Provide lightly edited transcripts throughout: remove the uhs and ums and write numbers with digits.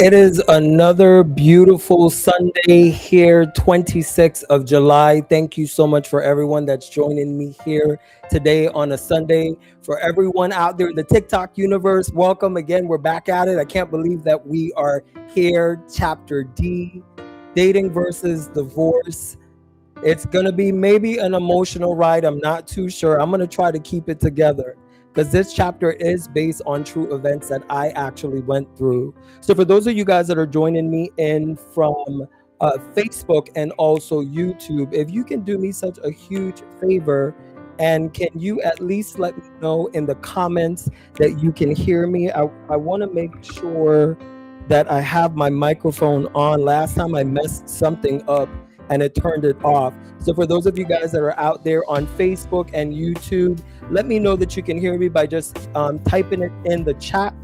It is another beautiful Sunday here, 26th of July. Thank you so much for everyone that's joining me here today on a Sunday. For everyone out there in the TikTok universe, welcome again. We're back at it. I can't believe that we are here. Chapter D, dating versus divorce. It's going to be maybe an emotional ride. I'm not too sure. I'm going to try to keep it together because this chapter is based on true events that I actually went through. So for those of you guys that are joining me in from Facebook and also YouTube, if you can do me such a huge favor, and can you at least let me know in the comments that you can hear me? I want to make sure that I have my microphone on. Last time I messed something up and it turned it off. So for those of you guys that are out there on Facebook and YouTube, let me know that you can hear me by just typing it in the chat,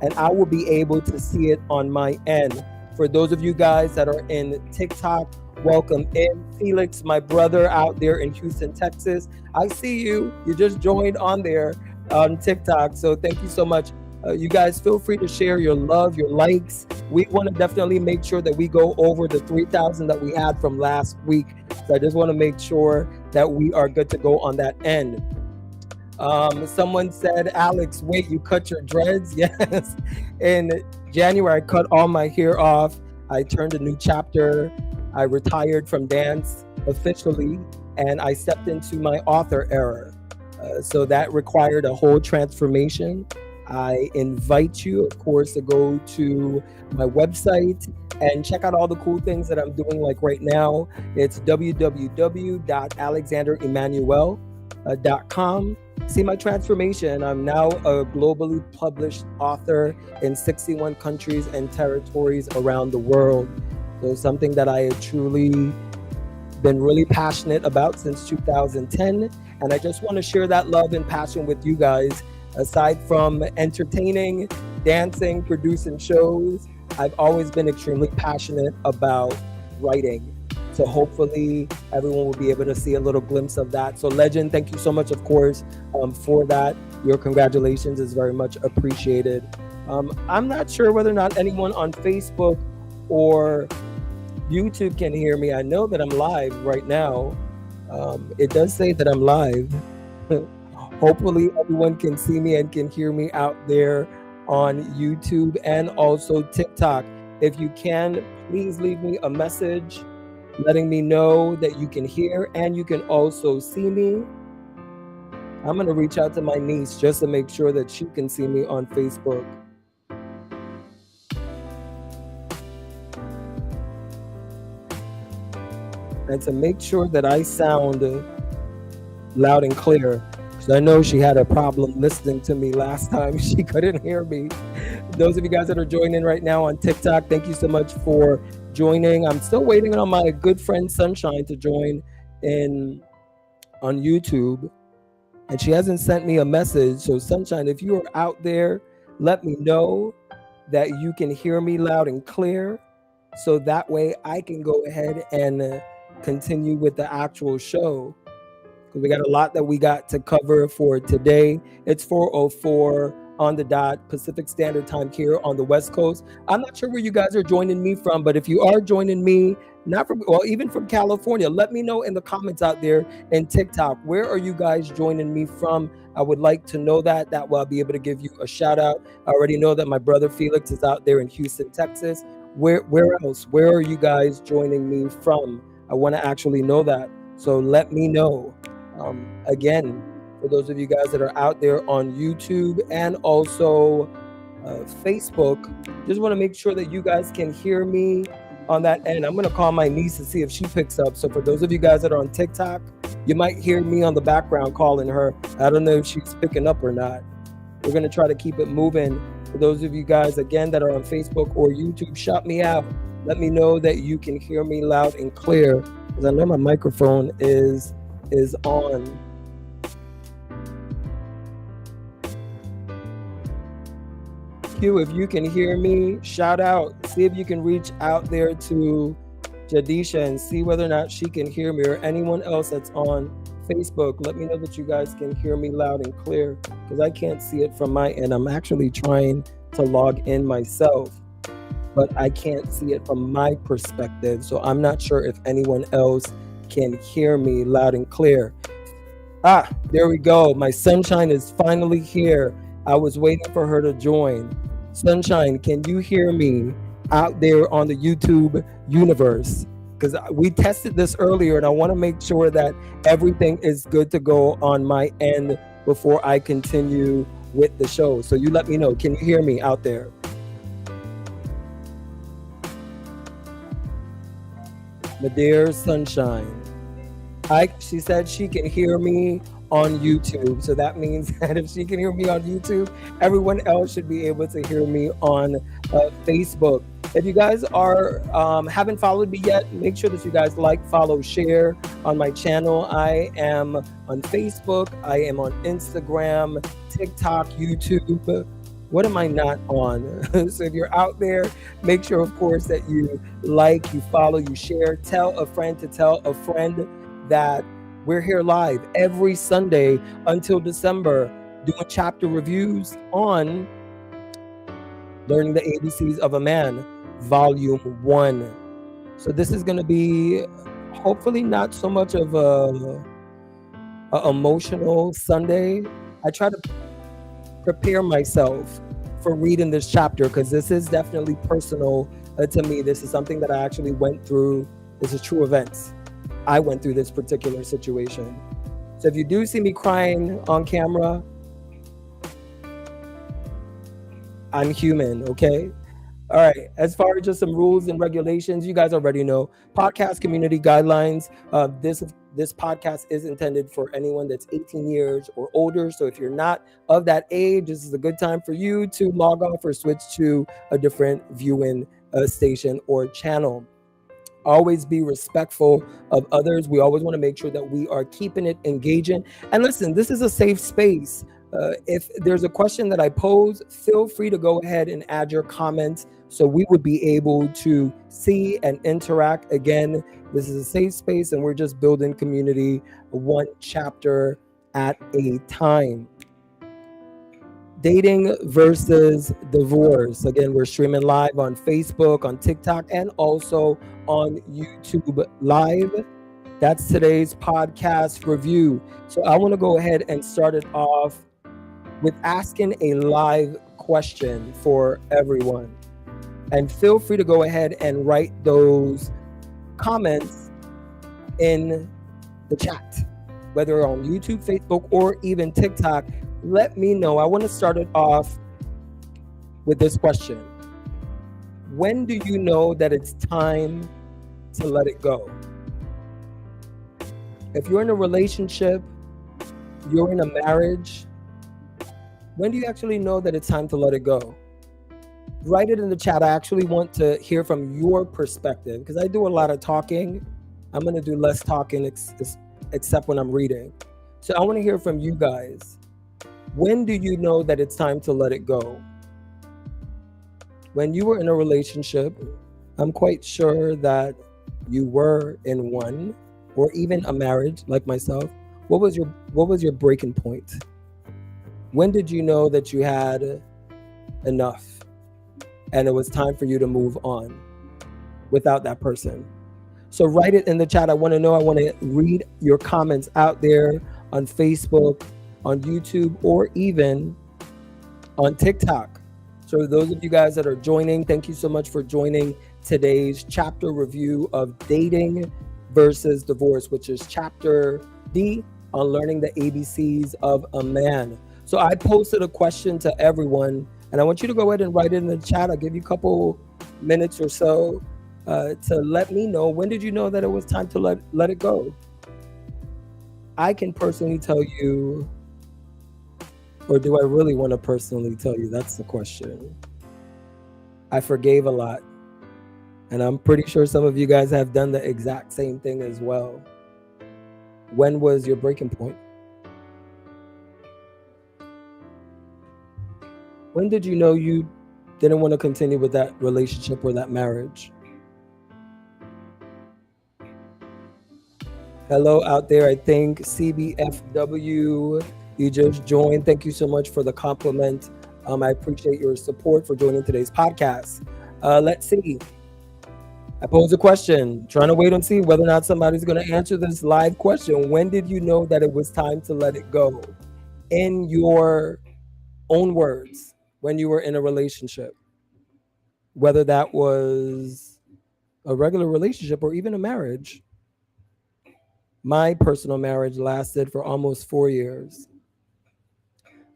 and I will be able to see it on my end. For those of you guys that are in TikTok, welcome in. Felix, my brother out there in Houston, Texas, I see you. You just joined on there on TikTok, so thank you so much. You guys feel free to share your love, your likes. We want to definitely make sure that we go over the 3,000 that we had from last week. So I just want to make sure that we are good to go on that end. Someone said, Alex, wait, you cut your dreads? Yes. In January, I cut all my hair off. I turned a new chapter. I retired from dance officially, and I stepped into my author era. So that required a whole transformation. I invite you, of course, to go to my website and check out all the cool things that I'm doing. Like right now, it's www.alexanderemmanuel.com. See my transformation. I'm now a globally published author in 61 countries and territories around the world. So something that I have truly been really passionate about since 2010. And I just want to share that love and passion with you guys. Aside from entertaining, dancing, producing shows, I've always been extremely passionate about writing. So hopefully everyone will be able to see a little glimpse of that. So Legend, thank you so much, of course, for that. Your congratulations is very much appreciated. I'm not sure whether or not anyone on Facebook or YouTube can hear me. I know that I'm live right now. It does say that I'm live. Hopefully everyone can see me and can hear me out there on YouTube and also TikTok. If you can, please leave me a message letting me know that you can hear and you can also see me. I'm going to reach out to my niece just to make sure that she can see me on Facebook. And to make sure that I sound loud and clear. I know she had a problem listening to me last time. She couldn't hear me. Those of you guys that are joining right now on TikTok, thank you so much for joining. I'm still waiting on my good friend Sunshine to join in on YouTube. And she hasn't sent me a message. So Sunshine, if you are out there, let me know that you can hear me loud and clear. So that way I can go ahead and continue with the actual show. We got a lot that we got to cover for today. It's 4:04 on the dot Pacific Standard Time here on the West Coast. I'm not sure where you guys are joining me from, but if you are joining me, not from, well, even from California, let me know in the comments out there in TikTok. Where are you guys joining me from? I would like to know that. That way I'll be able to give you a shout out. I already know that my brother Felix is out there in Houston, Texas. Where else? Where are you guys joining me from? I want to actually know that. So let me know. Again, for those of you guys that are out there on YouTube and also Facebook, just want to make sure that you guys can hear me on that end. I'm going to call my niece to see if she picks up. So for those of you guys that are on TikTok, you might hear me on the background calling her. I don't know if she's picking up or not. We're going to try to keep it moving For those of you guys, again, that are on Facebook or YouTube, shout me out. Let me know that you can hear me loud and clear, because I know my microphone is on. Q, if you can hear me, shout out. See if you can reach out there to Jadisha and see whether or not she can hear me, or anyone else that's on Facebook. Let me know that you guys can hear me loud and clear, because I can't see it from my end. I'm actually trying to log in myself, but I can't see it from my perspective. So I'm not sure if anyone else can hear me loud and clear. There we go. My sunshine is finally here. I was waiting for her to join. Sunshine, can you hear me out there on the YouTube universe? Because we tested this earlier, and I want to make sure that everything is good to go on my end before I continue with the show. So you let me know. Can you hear me out there? My dear Sunshine. She said she can hear me on YouTube. So that means that if she can hear me on YouTube, everyone else should be able to hear me on Facebook. If you guys are haven't followed me yet, make sure that you guys like, follow, share on my channel. I am on Facebook. I am on Instagram, TikTok, YouTube. What am I not on? So if you're out there, make sure, of course, that you like, you follow, you share. Tell a friend to tell a friend that we're here live every Sunday until December, doing chapter reviews on Learning the ABCs of a Man, Volume 1. So this is going to be hopefully not so much of a emotional Sunday. I try to prepare myself for reading this chapter, because this is definitely personal to me. This is something that I actually went through. This is true events. I went through this particular situation. So if you do see me crying on camera, I'm human, okay? All right, as far as just some rules and regulations, you guys already know. Podcast community guidelines. This podcast is intended for anyone that's 18 years or older. So if you're not of that age, this is a good time for you to log off or switch to a different viewing station or channel. Always be respectful of others. We always want to make sure that we are keeping it engaging. And listen, this is a safe space. If there's a question that I pose, feel free to go ahead and add your comments so we would be able to see and interact. Again, this is a safe space, and we're just building community one chapter at a time. Dating versus divorce. Again, we're streaming live on Facebook, on TikTok, and also on YouTube Live. That's today's podcast review. So I want to go ahead and start it off with asking a live question for everyone. And feel free to go ahead and write those comments in the chat, whether on YouTube, Facebook, or even TikTok. Let me know. I want to start it off with this question. When do you know that it's time to let it go? If you're in a relationship, you're in a marriage, when do you actually know that it's time to let it go? Write it in the chat. I actually want to hear from your perspective, because I do a lot of talking. I'm going to do less talking except when I'm reading. So I want to hear from you guys. When do you know that it's time to let it go? When you were in a relationship, I'm quite sure that you were in one, or even a marriage like myself. What was your breaking point? When did you know that you had enough and it was time for you to move on without that person? So write it in the chat. I want to know. I want to read your comments out there on Facebook, on YouTube, or even on TikTok. So those of you guys that are joining, thank you so much for joining today's chapter review of Dating versus Divorce, which is chapter D on Learning the ABCs of a Man. So I posted a question to everyone, and I want you to go ahead and write it in the chat. I'll give you a couple minutes or so to let me know, when did you know that it was time to let it go? I can personally tell you Or do I really want to personally tell you? That's the question. I forgave a lot. And I'm pretty sure some of you guys have done the exact same thing as well. When was your breaking point? When did you know you didn't want to continue with that relationship or that marriage? Hello out there. I think CBFW, you just joined. Thank you so much for the compliment. I appreciate your support for joining today's podcast. Let's see. I pose a question, trying to wait and see whether or not somebody's going to answer this live question. When did you know that it was time to let it go? In your own words, when you were in a relationship, whether that was a regular relationship or even a marriage. My personal marriage lasted for almost 4 years.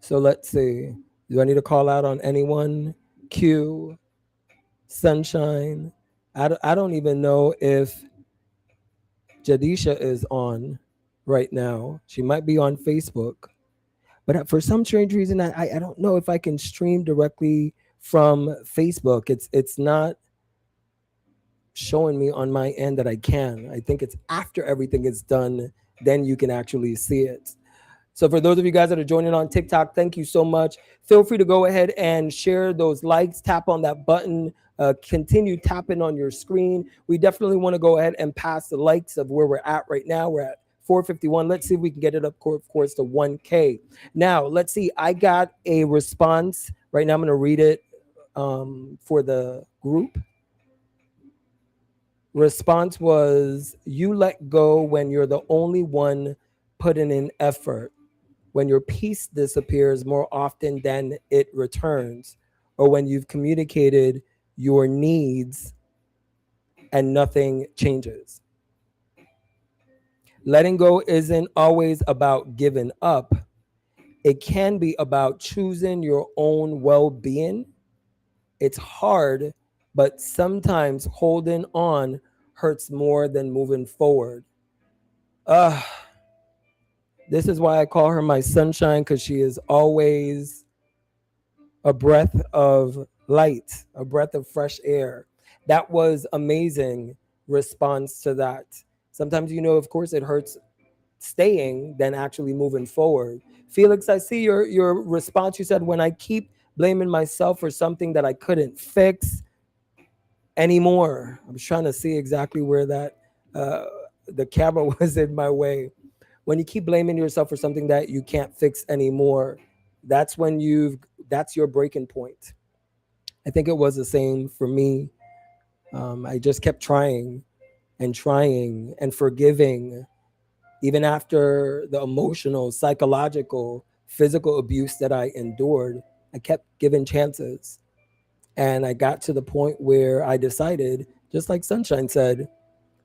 So let's see. Do I need to call out on anyone? Q, Sunshine. I don't even know if Jadisha is on right now. She might be on Facebook. But for some strange reason, I don't know if I can stream directly from Facebook. It's not showing me on my end that I can. I think it's after everything is done, then you can actually see it. So for those of you guys that are joining on TikTok, thank you so much. Feel free to go ahead and share those likes, tap on that button, continue tapping on your screen. We definitely want to go ahead and pass the likes of where we're at right now. We're at 451. Let's see if we can get it up, of course, to 1K. Now, let's see. I got a response. Right now, I'm going to read it for the group. Response was, you let go when you're the only one putting in effort, when your peace disappears more often than it returns, or when you've communicated your needs and nothing changes. Letting go isn't always about giving up. It can be about choosing your own well-being. It's hard, but sometimes holding on hurts more than moving forward. This is why I call her my sunshine, because she is always a breath of light, a breath of fresh air. That was amazing response to that. Sometimes, of course, it hurts staying than actually moving forward. Felix, I see your response. You said, when I keep blaming myself for something that I couldn't fix anymore. I was trying to see exactly where that the camera was in my way. When you keep blaming yourself for something that you can't fix anymore, that's that's your breaking point. I think it was the same for me. I just kept trying and forgiving, even after the emotional, psychological, physical abuse that I endured. I kept giving chances. And I got to the point where I decided, just like Sunshine said,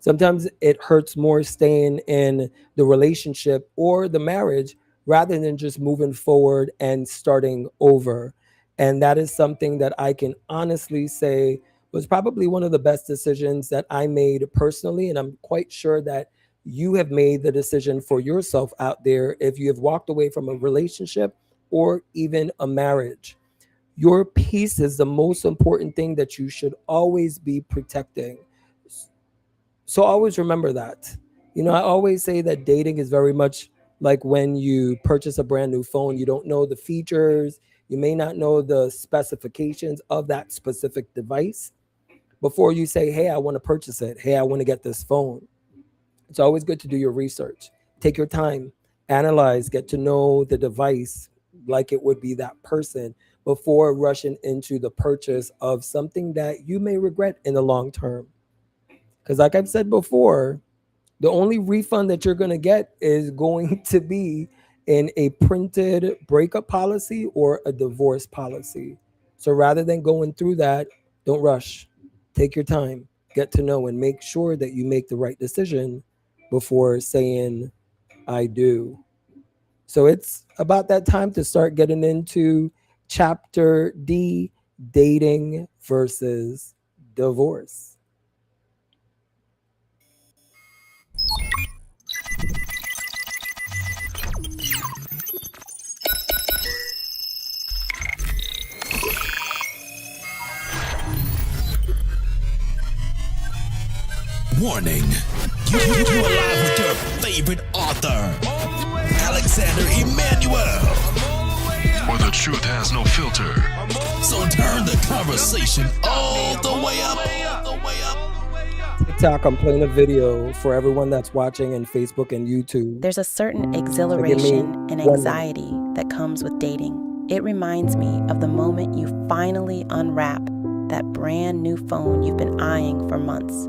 sometimes it hurts more staying in the relationship or the marriage rather than just moving forward and starting over. And that is something that I can honestly say was probably one of the best decisions that I made personally. And I'm quite sure that you have made the decision for yourself out there if you have walked away from a relationship or even a marriage. Your peace is the most important thing that you should always be protecting. So always remember that. I always say that dating is very much like when you purchase a brand new phone. You don't know the features, you may not know the specifications of that specific device before you say, hey, I want to purchase it. Hey, I want to get this phone. It's always good to do your research. Take your time, analyze, get to know the device like it would be that person before rushing into the purchase of something that you may regret in the long term. Because, like I've said before, the only refund that you're going to get is going to be in a printed breakup policy or a divorce policy. So rather than going through that, don't rush. Take your time, get to know, and make sure that you make the right decision before saying, I do. So it's about that time to start getting into chapter D, dating versus divorce. Warning. You are live with your favorite author, Alexander Emmanuel. Where the truth has no filter. So turn the conversation all the way up. TikTok, I'm playing a video for everyone that's watching in Facebook and YouTube. There's a certain exhilaration and anxiety that comes with dating. It reminds me of the moment you finally unwrap that brand new phone you've been eyeing for months.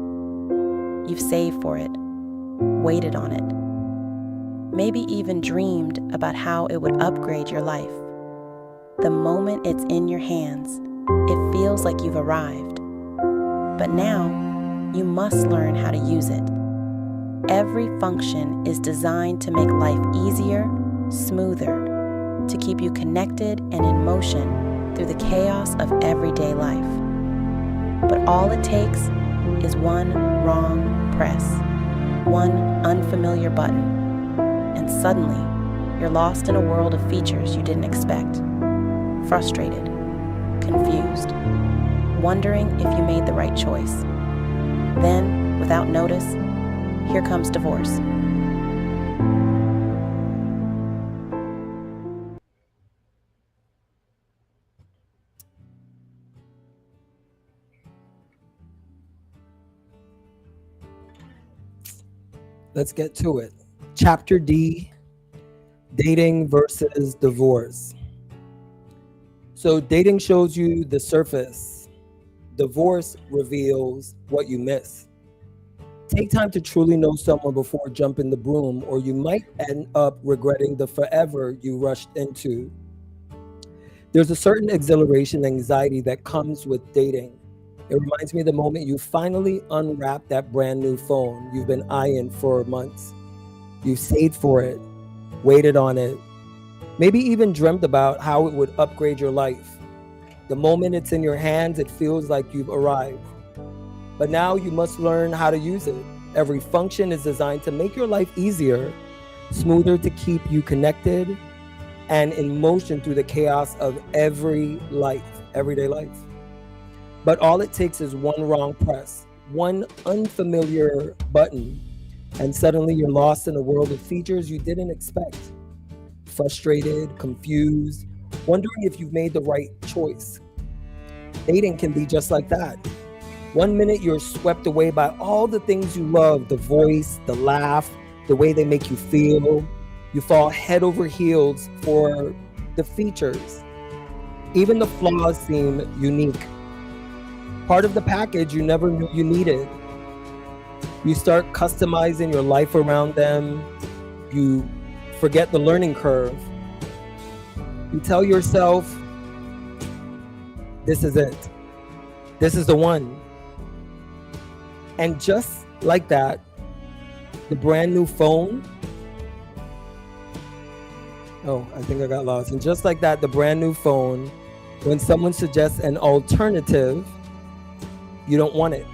You've saved for it, waited on it, maybe even dreamed about how it would upgrade your life. The moment it's in your hands, it feels like you've arrived. But now, you must learn how to use it. Every function is designed to make life easier, smoother, to keep you connected and in motion through the chaos of everyday life. But all it takes is one wrong press, one unfamiliar button, and suddenly you're lost in a world of features you didn't expect. Frustrated, confused, wondering if you made the right choice. Then, without notice, here comes divorce. Let's get to it. Chapter D, dating versus divorce. So dating shows you the surface. Divorce reveals what you miss. Take time to truly know someone before jumping the broom, or you might end up regretting the forever you rushed into. There's a certain exhilaration and anxiety that comes with dating. It reminds me of the moment you finally unwrap that brand new phone you've been eyeing for months. You've saved for it, waited on it, maybe even dreamt about how it would upgrade your life. The moment it's in your hands, it feels like you've arrived. But now you must learn how to use it. Every function is designed to make your life easier, smoother, to keep you connected and in motion through the chaos of everyday life. But all it takes is one wrong press, one unfamiliar button, and suddenly you're lost in a world of features you didn't expect. Frustrated, confused, wondering if you've made the right choice. Dating can be just like that. One minute you're swept away by all the things you love, the voice, the laugh, the way they make you feel. You fall head over heels for the features. Even the flaws seem unique. Part of the package you never knew you needed. You start customizing your life around them. You forget the learning curve. You tell yourself, this is it. This is the one. And just like that, the brand new phone, I think I got lost. And just like that, the brand new phone, when someone suggests an alternative, you don't want it.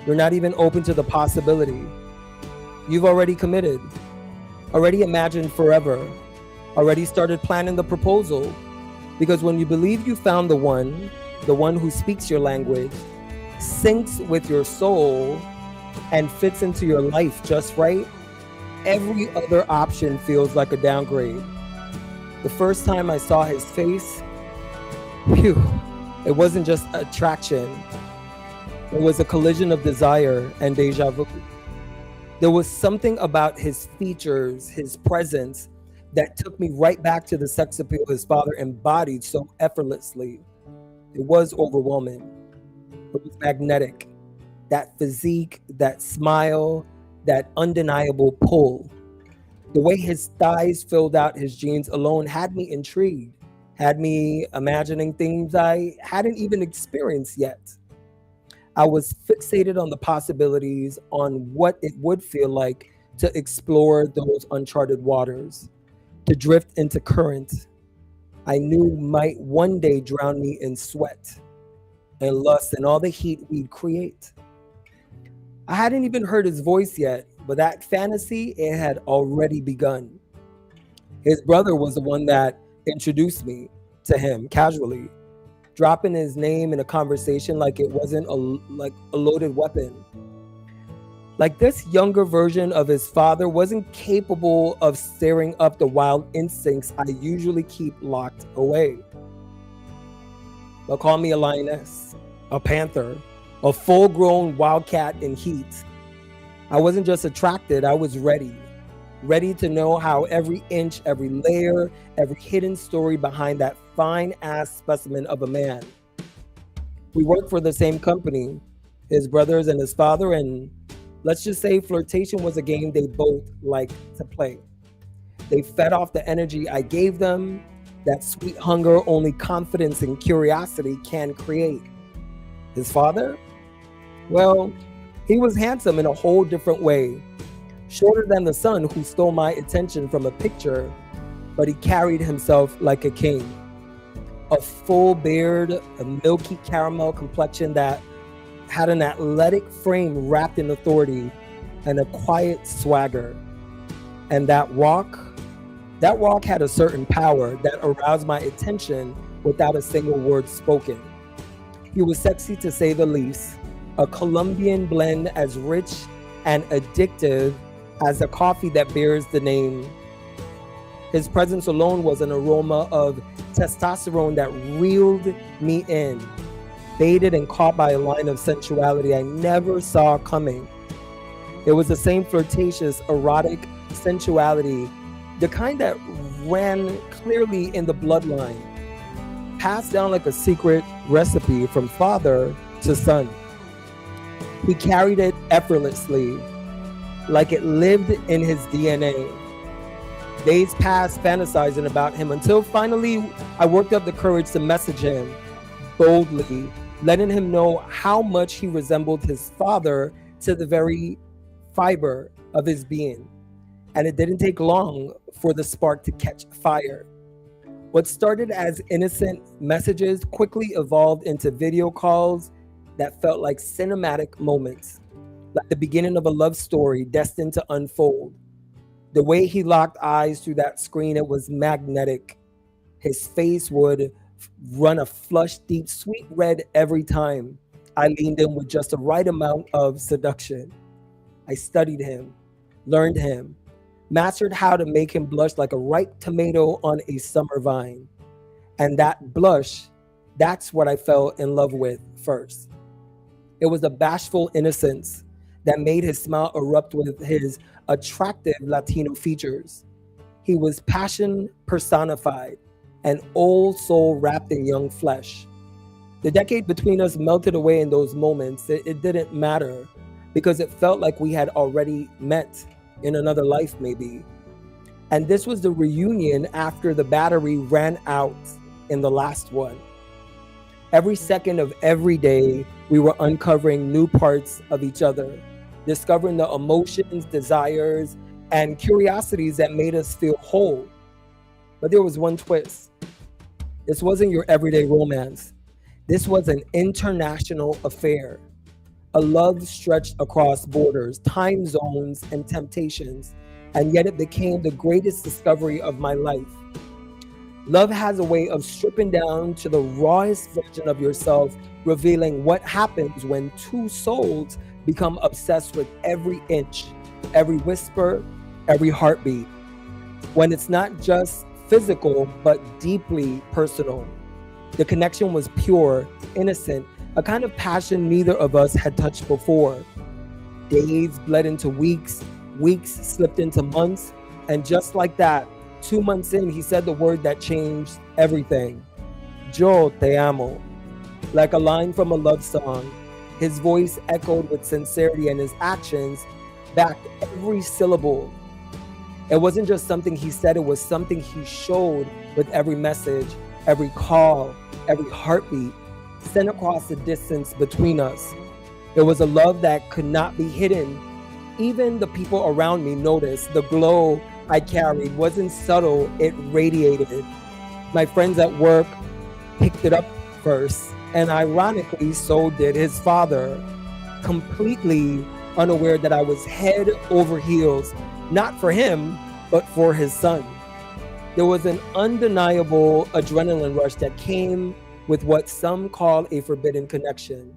You're not even open to the possibility. You've already committed, already imagined forever, already started planning the proposal. Because when you believe you found the one who speaks your language, syncs with your soul, and fits into your life just right, every other option feels like a downgrade. The first time I saw his face, it wasn't just attraction. It was a collision of desire and deja vu. There was something about his features, his presence, that took me right back to the sex appeal his father embodied so effortlessly. It was overwhelming. It was magnetic. That physique, that smile, that undeniable pull. The way his thighs filled out his jeans alone had me intrigued, had me imagining things I hadn't even experienced yet. I was fixated on the possibilities, on what it would feel like to explore those uncharted waters, to drift into currents I knew might one day drown me in sweat and lust and all the heat we'd create. I hadn't even heard his voice yet, but that fantasy, it had already begun. His brother was the one that introduced me to him casually, dropping his name in a conversation like it wasn't a loaded weapon. Like this younger version of his father wasn't capable of stirring up the wild instincts I usually keep locked away. But call me a lioness, a panther, a full-grown wildcat in heat. I wasn't just attracted, I was ready. Ready to know how every inch, every layer, every hidden story behind that fine-ass specimen of a man. We worked for the same company, his brothers and his father, and let's just say flirtation was a game they both liked to play. They fed off the energy I gave them, that sweet hunger only confidence and curiosity can create. His father? Well, he was handsome in a whole different way. Shorter than the son who stole my attention from a picture, but he carried himself like a king. A full beard, a milky caramel complexion that had an athletic frame wrapped in authority, and a quiet swagger. And that walk had a certain power that aroused my attention without a single word spoken. He was sexy to say the least, a Colombian blend as rich and addictive as the coffee that bears the name. His presence alone was an aroma of testosterone that reeled me in, baited and caught by a line of sensuality I never saw coming. It was the same flirtatious, erotic sensuality, the kind that ran clearly in the bloodline, passed down like a secret recipe from father to son. He carried it effortlessly, like it lived in his DNA. Days passed fantasizing about him until finally I worked up the courage to message him boldly, letting him know how much he resembled his father to the very fiber of his being. And it didn't take long for the spark to catch fire. What started as innocent messages quickly evolved into video calls that felt like cinematic moments, like the beginning of a love story destined to unfold. The way he locked eyes through that screen, it was magnetic. His face would run a flush, deep, sweet red every time I leaned in with just the right amount of seduction. I studied him, learned him, mastered how to make him blush like a ripe tomato on a summer vine. And that blush, that's what I fell in love with first. It was a bashful innocence that made his smile erupt with his attractive Latino features. He was passion personified, an old soul wrapped in young flesh. The decade between us melted away in those moments. It didn't matter because it felt like we had already met in another life maybe. And this was the reunion after the battery ran out in the last one. Every second of every day, we were uncovering new parts of each other, discovering the emotions, desires, and curiosities that made us feel whole. But there was one twist. This wasn't your everyday romance. This was an international affair. A love stretched across borders, time zones, and temptations, and yet it became the greatest discovery of my life. Love has a way of stripping down to the rawest version of yourself, revealing what happens when two souls become obsessed with every inch, every whisper, every heartbeat. When it's not just physical, but deeply personal. The connection was pure, innocent, a kind of passion neither of us had touched before. Days bled into weeks, weeks slipped into months, and just like that, 2 months in, he said the word that changed everything. Yo te amo. Like a line from a love song, his voice echoed with sincerity and his actions backed every syllable. It wasn't just something he said, it was something he showed with every message, every call, every heartbeat, sent across the distance between us. It was a love that could not be hidden. Even the people around me noticed the glow I carried wasn't subtle, it radiated. My friends at work picked it up first, and ironically, so did his father, completely unaware that I was head over heels, not for him, but for his son. There was an undeniable adrenaline rush that came with what some call a forbidden connection.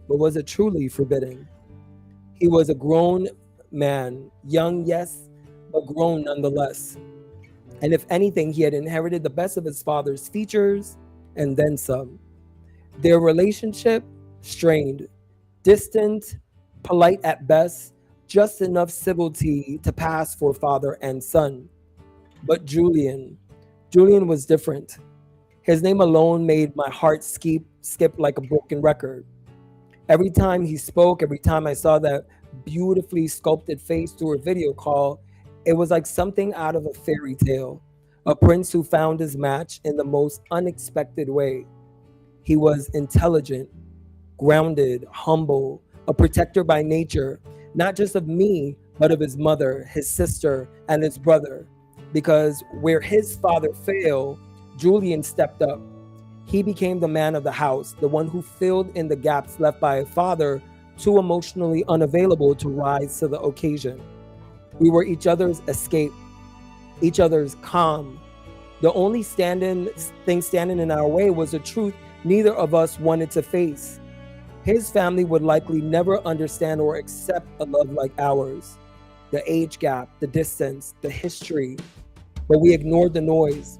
But was it truly forbidden? He was a grown man, young, yes, but grown nonetheless. And if anything, he had inherited the best of his father's features and then some. Their relationship, strained, distant, polite at best, just enough civility to pass for father and son. But Julian was different. His name alone made my heart skip like a broken record. Every time he spoke, every time I saw that beautifully sculpted face through a video call, it was like something out of a fairy tale. A prince who found his match in the most unexpected way. He was intelligent, grounded, humble, a protector by nature, not just of me, but of his mother, his sister, and his brother. Because where his father failed, Julian stepped up. He became the man of the house, the one who filled in the gaps left by a father too emotionally unavailable to rise to the occasion. We were each other's escape, each other's calm. The only thing standing in our way was the truth neither of us wanted to face. His family would likely never understand or accept a love like ours. The age gap, the distance, the history, but we ignored the noise.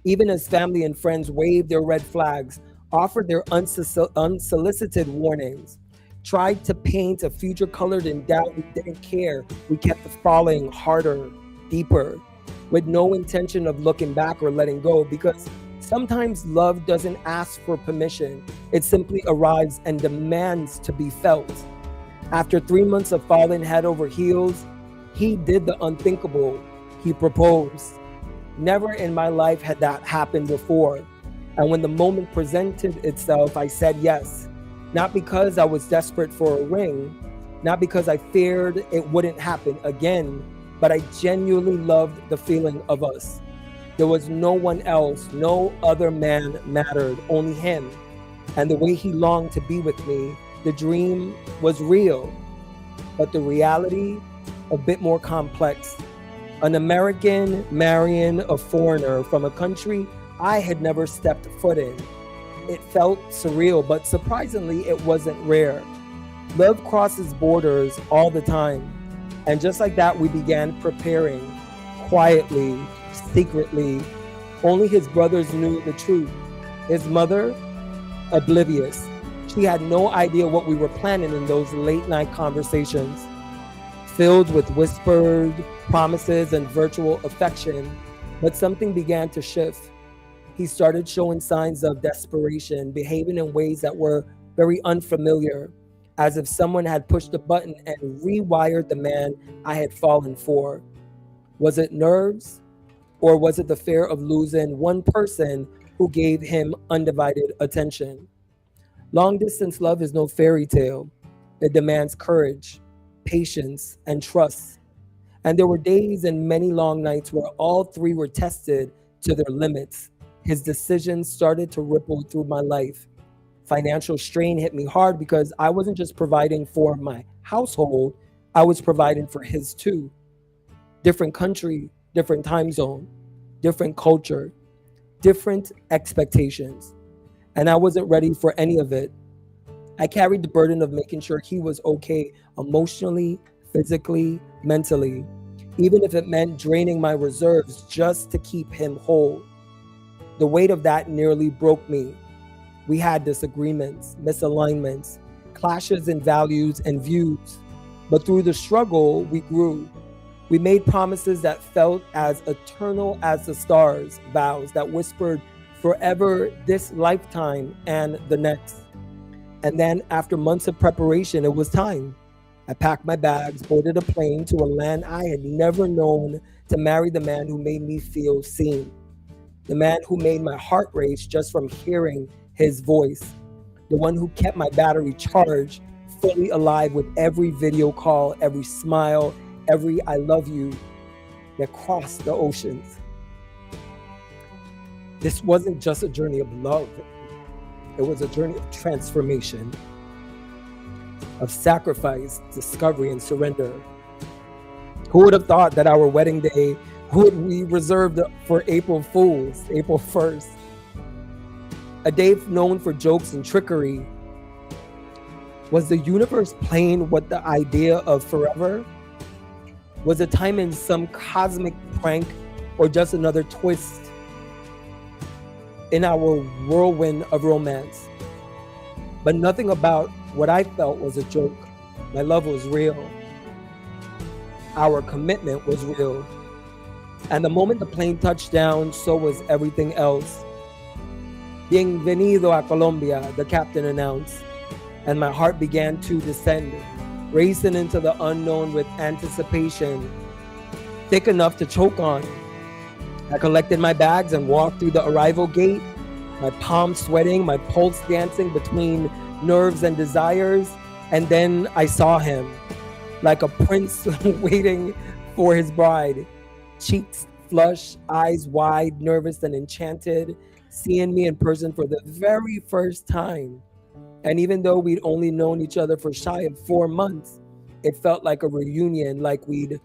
Even as family and friends waved their red flags, offered their unsolicited warnings, tried to paint a future colored in doubt, we didn't care. We kept falling harder, deeper, with no intention of looking back or letting go, because sometimes love doesn't ask for permission. It simply arrives and demands to be felt. After 3 months of falling head over heels, he did the unthinkable. He proposed. Never in my life had that happened before. And when the moment presented itself, I said yes. Not because I was desperate for a ring, not because I feared it wouldn't happen again, but I genuinely loved the feeling of us. There was no one else, no other man mattered, only him. And the way he longed to be with me, the dream was real, but the reality, a bit more complex. An American marrying a foreigner from a country I had never stepped foot in. It felt surreal, but surprisingly, it wasn't rare. Love crosses borders all the time. And just like that, we began preparing, quietly, secretly. Only his brothers knew the truth. His mother, oblivious. She had no idea what we were planning in those late night conversations, filled with whispered promises and virtual affection. But something began to shift. He started showing signs of desperation, behaving in ways that were very unfamiliar, as if someone had pushed a button and rewired the man I had fallen for. Was it nerves? Or was it the fear of losing one person who gave him undivided attention? Long distance love is no fairy tale. It demands courage, patience, and trust. And there were days and many long nights where all three were tested to their limits. His decisions started to ripple through my life. Financial strain hit me hard because I wasn't just providing for my household, I was providing for his too. Different country, different time zone, different culture, different expectations. And I wasn't ready for any of it. I carried the burden of making sure he was okay emotionally, physically, mentally, even if it meant draining my reserves just to keep him whole. The weight of that nearly broke me. We had disagreements, misalignments, clashes in values and views. But through the struggle, we grew. We made promises that felt as eternal as the stars, vows that whispered forever, this lifetime and the next. And then after months of preparation, it was time. I packed my bags, boarded a plane to a land I had never known to marry the man who made me feel seen. The man who made my heart race just from hearing his voice. The one who kept my battery charged, fully alive with every video call, every smile, every I love you that crossed the oceans. This wasn't just a journey of love. It was a journey of transformation, of sacrifice, discovery, and surrender. Who would have thought that our wedding day would we reserved for April Fools, April 1st? A day known for jokes and trickery Was the universe playing with the idea of forever? Was the time in some cosmic prank or just another twist in our whirlwind of romance? But nothing about what I felt was a joke. My love was real. Our commitment was real. And the moment the plane touched down, so was everything else. Bienvenido a Colombia, the captain announced, and my heart began to descend, racing into the unknown with anticipation, thick enough to choke on. I collected my bags and walked through the arrival gate, my palms sweating, my pulse dancing between nerves and desires, and then I saw him, like a prince waiting for his bride, cheeks flushed, eyes wide, nervous and enchanted, seeing me in person for the very first time. And even though we'd only known each other for shy of 4 months, it felt like a reunion, like we'd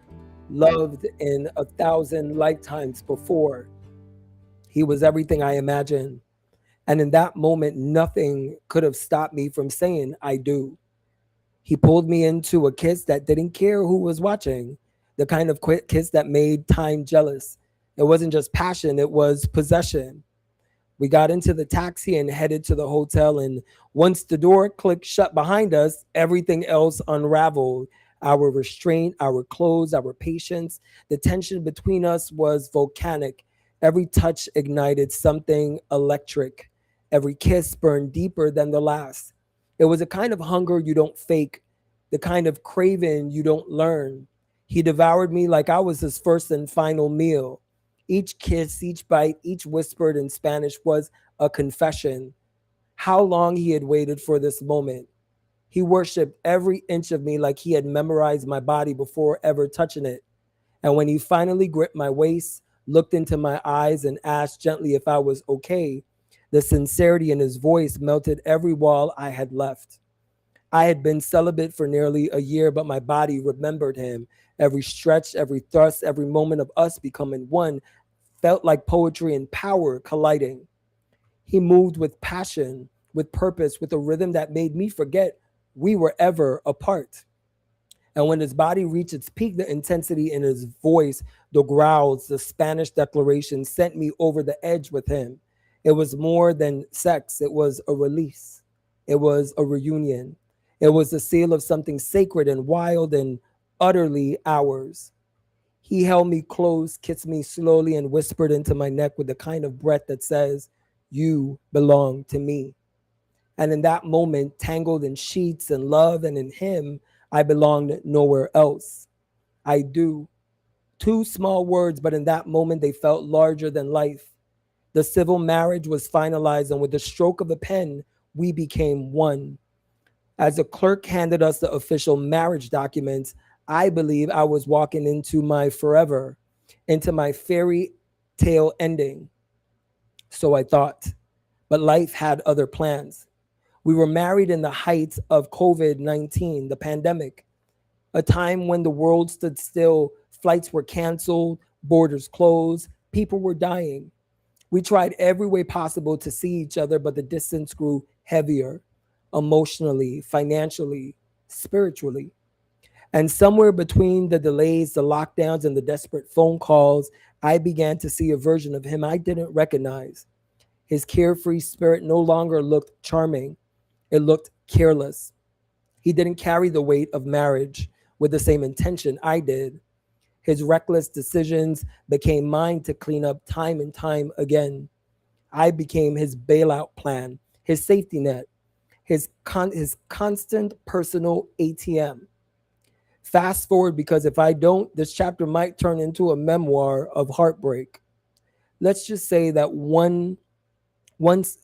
loved in 1,000 lifetimes before. He was everything I imagined. And in that moment, nothing could have stopped me from saying, I do. He pulled me into a kiss that didn't care who was watching, the kind of kiss that made time jealous. It wasn't just passion, it was possession. We got into the taxi and headed to the hotel, and once the door clicked shut behind us, everything else unraveled. Our restraint, our clothes, our patience, the tension between us was volcanic. Every touch ignited something electric. Every kiss burned deeper than the last. It was a kind of hunger you don't fake, the kind of craving you don't learn. He devoured me like I was his first and final meal. Each kiss, each bite, each whispered in Spanish was a confession. How long he had waited for this moment. He worshiped every inch of me like he had memorized my body before ever touching it. And when he finally gripped my waist, looked into my eyes, and asked gently if I was okay, the sincerity in his voice melted every wall I had left. I had been celibate for nearly a year, but my body remembered him. Every stretch, every thrust, every moment of us becoming one felt like poetry and power colliding. He moved with passion, with purpose, with a rhythm that made me forget we were ever apart. And when his body reached its peak, the intensity in his voice, the growls, the Spanish declaration sent me over the edge with him. It was more than sex, it was a release. It was a reunion. It was the seal of something sacred and wild and utterly ours. He held me close, kissed me slowly, and whispered into my neck with the kind of breath that says, you belong to me. And in that moment, tangled in sheets and love and in him, I belonged nowhere else. I do. 2 small words, but in that moment, they felt larger than life. The civil marriage was finalized, and with the stroke of a pen, we became one. As the clerk handed us the official marriage documents, I believe I was walking into my forever, into my fairy tale ending. So I thought, but life had other plans. We were married in the height of COVID-19, the pandemic, a time when the world stood still, flights were canceled, borders closed, people were dying. We tried every way possible to see each other, but the distance grew heavier, emotionally, financially, spiritually. And somewhere between the delays, the lockdowns, and the desperate phone calls, I began to see a version of him I didn't recognize. His carefree spirit no longer looked charming. It looked careless. He didn't carry the weight of marriage with the same intention I did. His reckless decisions became mine to clean up time and time again. I became his bailout plan, his safety net, his constant personal ATM. Fast forward, because if I don't, this chapter might turn into a memoir of heartbreak. Let's just say that once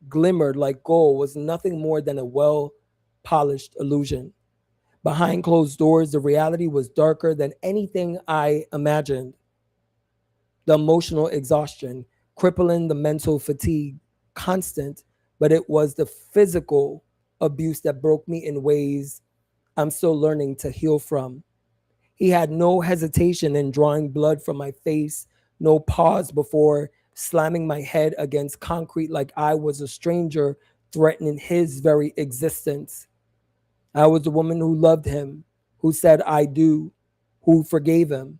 glimmered like gold was nothing more than a well-polished illusion. Behind closed doors, the reality was darker than anything I imagined. The emotional exhaustion, crippling, the mental fatigue, constant, but it was the physical abuse that broke me in ways I'm still learning to heal from. He had no hesitation in drawing blood from my face, no pause before slamming my head against concrete like I was a stranger threatening his very existence. I was the woman who loved him, who said, I do, who forgave him.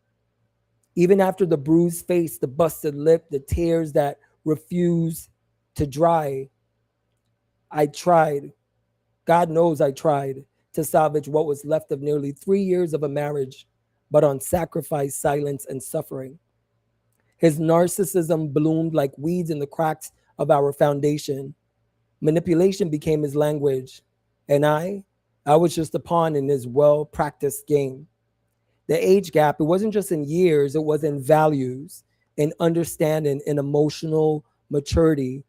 Even after the bruised face, the busted lip, the tears that refused to dry, I tried. God knows I tried to salvage what was left of nearly 3 years of a marriage, but on sacrifice, silence, and suffering. His narcissism bloomed like weeds in the cracks of our foundation. Manipulation became his language, and I was just a pawn in his well-practiced game. The age gap, it wasn't just in years, it was in values, in understanding, in emotional maturity.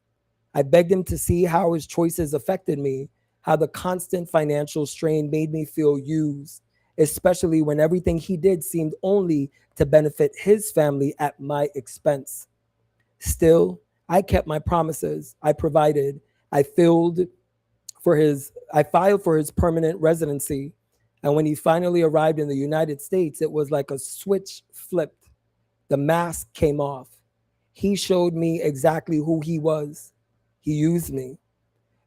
I begged him to see how his choices affected me, how the constant financial strain made me feel used, especially when everything he did seemed only to benefit his family at my expense. Still, I kept my promises. I provided. I filed for his permanent residency. And when he finally arrived in the United States, it was like a switch flipped. The mask came off. He showed me exactly who he was. He used me,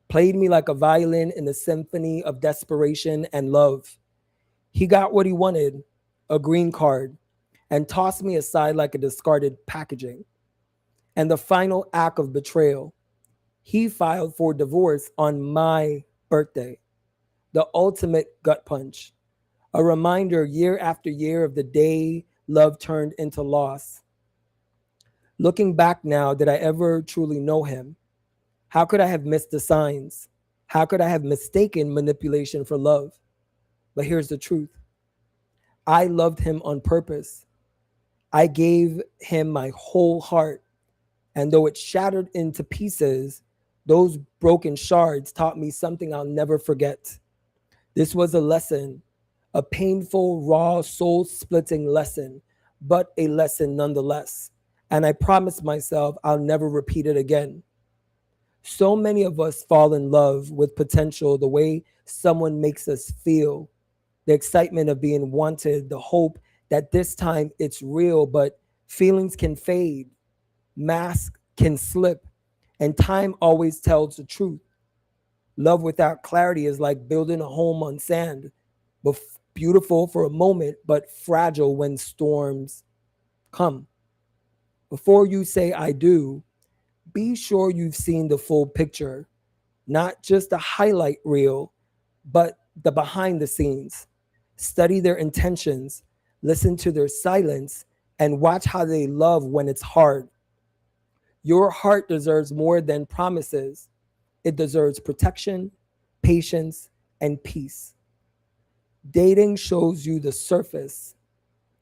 played me like a violin in a symphony of desperation and love. He got what he wanted, a green card, and tossed me aside like a discarded packaging. And the final act of betrayal, he filed for divorce on my birthday. The ultimate gut punch, a reminder year after year of the day love turned into loss. Looking back now, did I ever truly know him? How could I have missed the signs? How could I have mistaken manipulation for love? But here's the truth. I loved him on purpose. I gave him my whole heart. And though it shattered into pieces, those broken shards taught me something I'll never forget. This was a lesson, a painful, raw, soul-splitting lesson, but a lesson nonetheless. And I promised myself I'll never repeat it again. So many of us fall in love with potential, the way someone makes us feel, the excitement of being wanted, the hope that this time it's real, but feelings can fade, masks can slip, and time always tells the truth. Love without clarity is like building a home on sand, beautiful for a moment, but fragile when storms come. Before you say I do, be sure you've seen the full picture, not just the highlight reel, but the behind the scenes. Study their intentions, listen to their silence, and watch how they love when it's hard. Your heart deserves more than promises. It deserves protection, patience, and peace. Dating shows you the surface.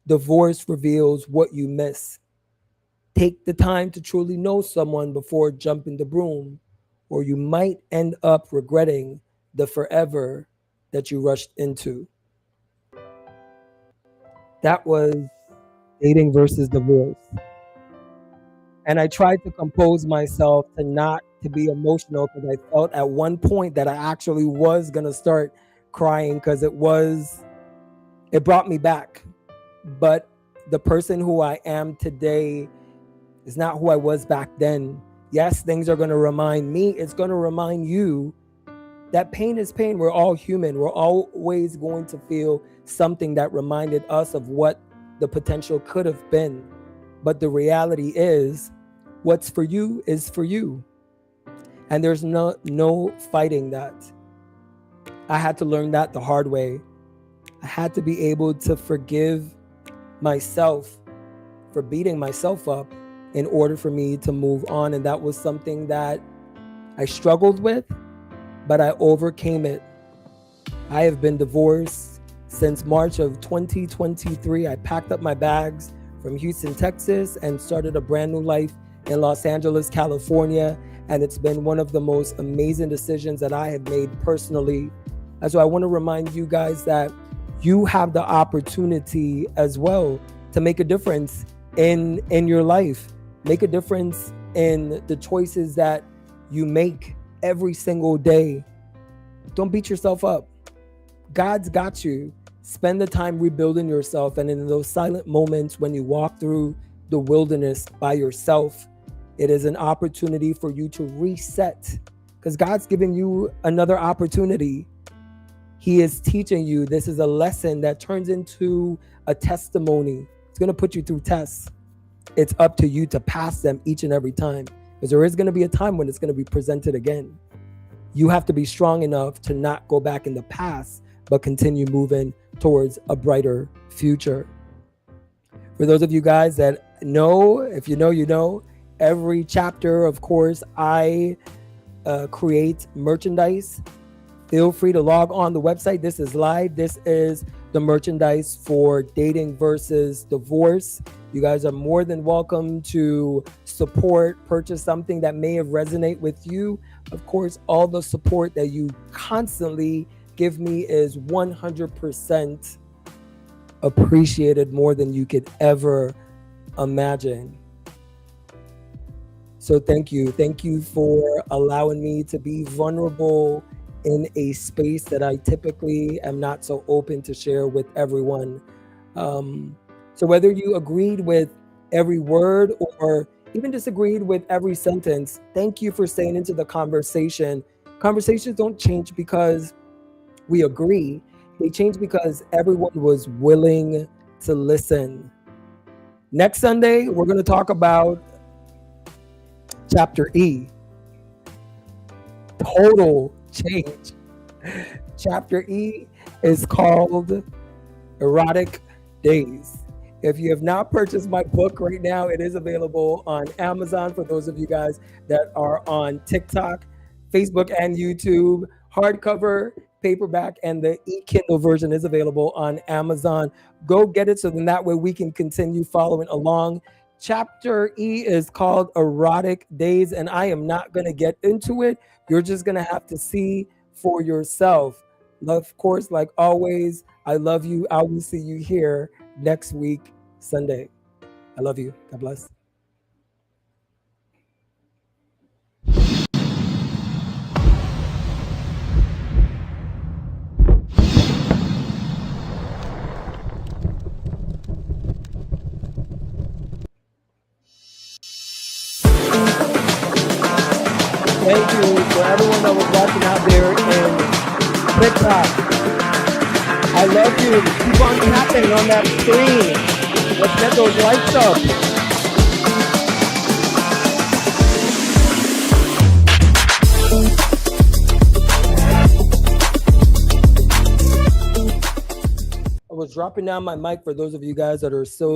Divorce reveals what you miss. Take the time to truly know someone before jumping the broom, or you might end up regretting the forever that you rushed into. That was Dating versus Divorce. And I tried to compose myself to be emotional, because I felt at one point that I actually was going to start crying, because it brought me back. But the person who I am today is not who I was back then. Yes, things are going to remind me, it's going to remind you that pain is pain. We're all human. We're always going to feel something that reminded us of what the potential could have been. But the reality is, what's for you is for you. And there's no fighting that. I had to learn that the hard way. I had to be able to forgive myself for beating myself up in order for me to move on. And that was something that I struggled with, but I overcame it. I have been divorced since March of 2023. I packed up my bags from Houston, Texas, and started a brand new life in Los Angeles, California. And it's been one of the most amazing decisions that I have made personally. And so I want to remind you guys that you have the opportunity as well to make a difference in your life. Make a difference in the choices that you make every single day. Don't beat yourself up. God's got you. Spend the time rebuilding yourself. And in those silent moments when you walk through the wilderness by yourself, it is an opportunity for you to reset, because God's giving you another opportunity. He is teaching you. This is a lesson that turns into a testimony. It's going to put you through tests. It's up to you to pass them each and every time, because there is going to be a time when it's going to be presented again. You have to be strong enough to not go back in the past, but continue moving towards a brighter future. For those of you guys that know, if you know, you know, every chapter, of course, I create merchandise. Feel free to log on the website. This is live. This is the merchandise for Dating versus Divorce. You guys are more than welcome to support, purchase something that may have resonated with you. Of course, all the support that you constantly give me is 100% appreciated, more than you could ever imagine. So thank you. Thank you for allowing me to be vulnerable in a space that I typically am not so open to share with everyone. So whether you agreed with every word or even disagreed with every sentence, thank you for staying into the conversation. Conversations don't change because we agree. They change because everyone was willing to listen. Next Sunday, we're going to talk about Chapter E. Total change. Chapter E is called Erotic Days. If you have not purchased my book right now, it is available on Amazon for those of you guys that are on TikTok, Facebook, and YouTube. Hardcover, paperback, and the e-Kindle version is available on Amazon. Go get it so then that way we can continue following along. Chapter E is called Erotic Days, and I am not going to get into it. You're just going to have to see for yourself. Of course, like always, I love you. I will see you here next week, Sunday. I love you. God bless. Thank you for everyone that was watching out there in TikTok. I love you. Keep on tapping on that screen. Let's get those lights up. I was dropping down my mic for those of you guys that are so